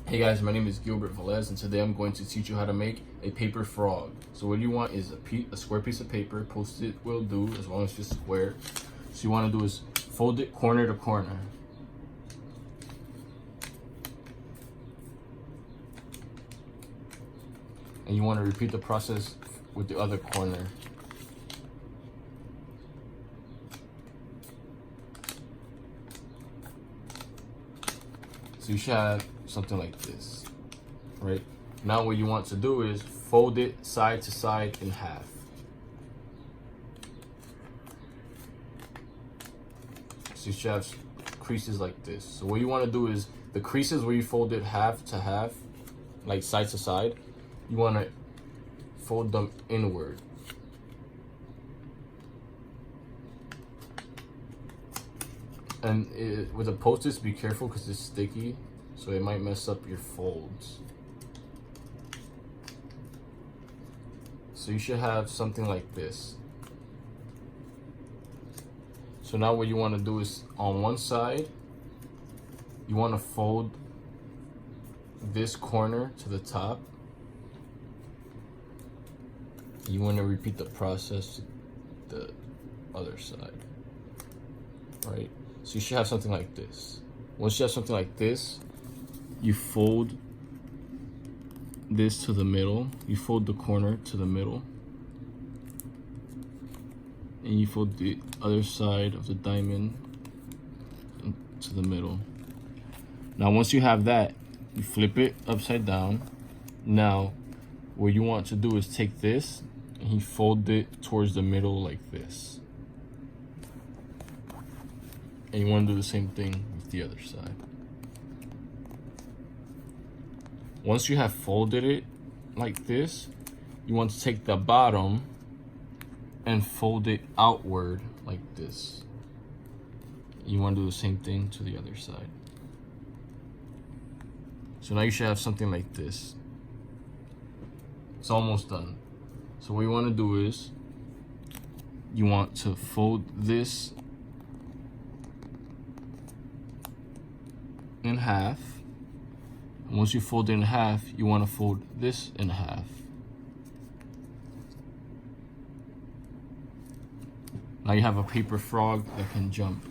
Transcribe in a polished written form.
Hey guys, my name is Gilbert Velez, and today I'm going to teach you how to make a paper frog. So what you want is a square piece of paper. Post-it will do as long as it's square. So you want to do is fold it corner to corner. And you want to repeat the process with the other corner. So you should have something like this, right? Now what you want to do is fold it side to side in half. So you should have creases like this. So what you want to do is the creases where you fold it half to half, like side to side, you want to fold them inward. And with the Post-its, be careful because it's sticky, so it might mess up your folds. So you should have something like this. So now what you want to do is on one side, you want to fold this corner to the top. You want to repeat the process to the other side, right? So you should have something like this. Once you have something like this, you fold this to the middle. You fold the corner to the middle. And you fold the other side of the diamond to the middle. Now once you have that, you flip it upside down. Now what you want to do is take this and you fold it towards the middle like this. And you want to do the same thing with the other side. Once you have folded it like this, you want to take the bottom and fold it outward like this. You want to do the same thing to the other side. So now you should have something like this. It's almost done. So what you want to do is you want to fold this in half. And once you fold it in half, you want to fold this in half. Now you have a paper frog that can jump.